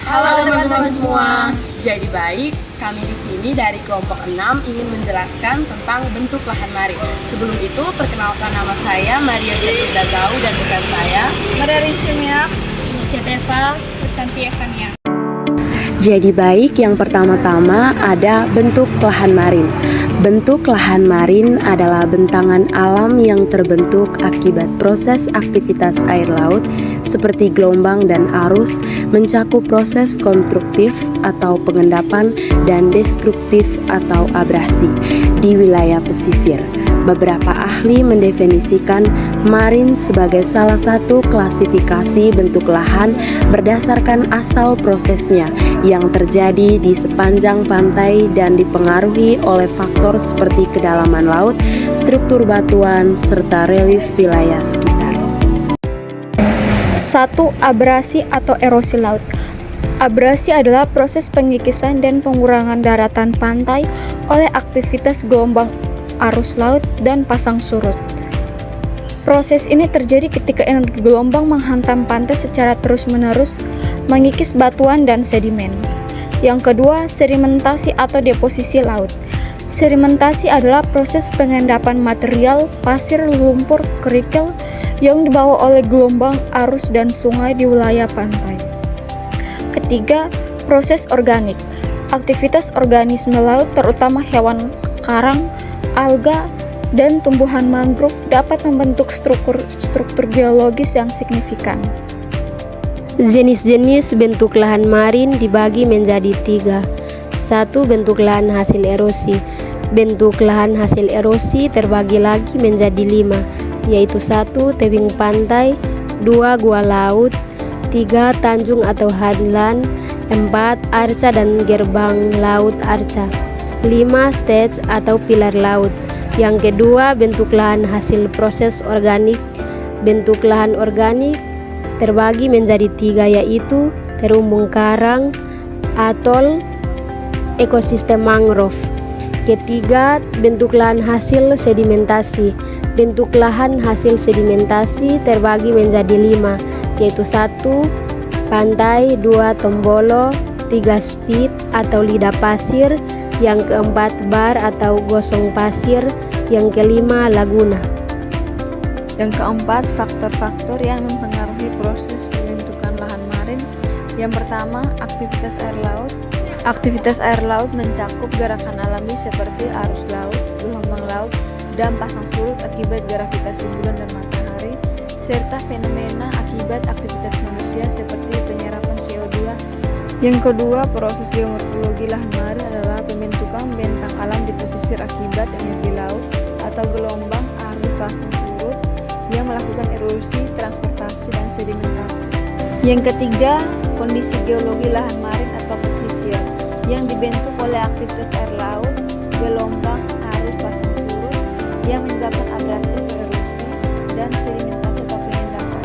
Halo teman-teman semua. Jadi baik, kami di sini dari kelompok 6 ingin menjelaskan tentang bentuk lahan marin. Sebelum itu, perkenalkan nama saya Maria Jessica Zau dan rekan saya Maria Rizmia, Ceteva, Santi Evania. Jadi baik, yang pertama-tama ada bentuk lahan marin. Bentuk lahan marin adalah bentangan alam yang terbentuk akibat proses aktivitas air laut seperti gelombang dan arus, mencakup proses konstruktif atau pengendapan dan destruktif atau abrasi di wilayah pesisir. Beberapa ahli mendefinisikan marin sebagai salah satu klasifikasi bentuk lahan berdasarkan asal prosesnya yang terjadi di sepanjang pantai dan dipengaruhi oleh faktor seperti kedalaman laut, struktur batuan, serta relief wilayah sekitar. 1. Abrasi atau erosi laut. Abrasi adalah proses pengikisan dan pengurangan daratan pantai oleh aktivitas gelombang arus laut dan pasang surut. Proses ini terjadi ketika energi gelombang menghantam pantai secara terus-menerus, mengikis batuan dan sedimen. Yang kedua, sedimentasi atau deposisi laut. Sedimentasi adalah proses pengendapan material, pasir, lumpur, kerikil yang dibawa oleh gelombang arus dan sungai di wilayah pantai. Ketiga, proses organik. Aktivitas organisme laut terutama hewan karang, alga, dan tumbuhan mangrove dapat membentuk struktur geologis yang signifikan. Jenis-jenis bentuk lahan marin dibagi menjadi 3. 1. Bentuk lahan hasil erosi. Bentuk lahan hasil erosi terbagi lagi menjadi 5, yaitu 1. Tebing pantai, 2. Gua laut, 3. Tanjung atau headland, 4. Arca dan gerbang laut arca, 5. Stage atau pilar laut. Yang kedua, bentuk lahan hasil proses organik. Bentuk lahan organik terbagi menjadi 3, yaitu terumbu karang, atol, ekosistem mangrove. Ketiga, bentuk lahan hasil sedimentasi. Bentuk lahan hasil sedimentasi terbagi menjadi 5, yaitu 1. Pantai, 2. Tombolo, 3. Spit atau lidah pasir, yang keempat bar atau gosong pasir, yang kelima laguna. Yang keempat, faktor-faktor yang mempengaruhi proses pembentukan lahan marin. Yang pertama, aktivitas air laut. Aktivitas air laut mencakup gerakan alami seperti arus laut, gelombang laut, dan pasang surut akibat gravitasi bulan dan matahari, serta fenomena akibat aktivitas manusia seperti penyerapan CO2. Yang kedua, proses geomorfologi lahan marin adalah pembentukan bentang alam di pesisir akibat energi laut atau gelombang arus pasang surut yang melakukan erosi, transportasi, dan sedimentasi. Yang ketiga, kondisi geologi lahan marin atau pesisir yang dibentuk oleh aktivitas air laut, gelombang arus pasang surut yang menyebabkan abrasi, erosi, dan sedimentasi atau pengendapan,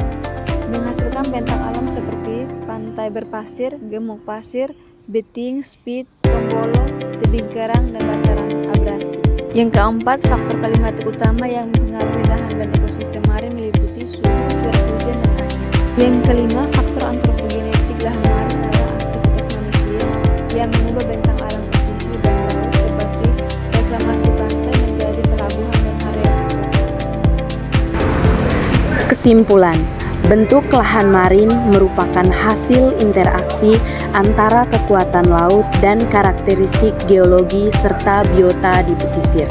menghasilkan bentang alam seperti pantai berpasir, gemuk pasir, beting, spit, tombolo, tebing karang, dan dataran abrasi. Yang keempat, faktor klimatik utama yang mempengaruhi lahan dan ekosistem marin meliputi suhu, curah hujan, dan angin. Yang kelima, faktor antropogenetik lahan marin adalah aktivitas manusia yang mengubah bentang alam pesisir dan laut seperti reklamasi pantai menjadi pelabuhan dan area hutan. Kesimpulan, bentuk lahan marin merupakan hasil interaksi antara kekuatan laut dan karakteristik geologi serta biota di pesisir.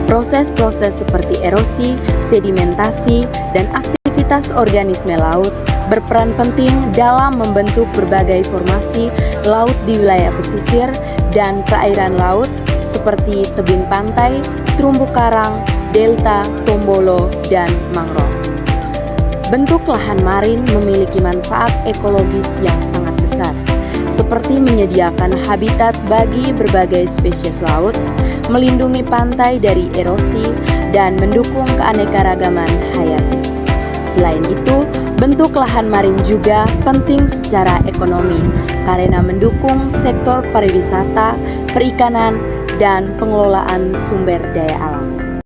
Proses-proses seperti erosi, sedimentasi, dan aktivitas organisme laut berperan penting dalam membentuk berbagai formasi laut di wilayah pesisir dan perairan laut seperti tebing pantai, terumbu karang, delta, tombolo, dan mangrove. Bentuk lahan marin memiliki manfaat ekologis yang sangat besar, seperti menyediakan habitat bagi berbagai spesies laut, melindungi pantai dari erosi, dan mendukung keanekaragaman hayati. Selain itu, bentuk lahan marin juga penting secara ekonomi karena mendukung sektor pariwisata, perikanan, dan pengelolaan sumber daya alam.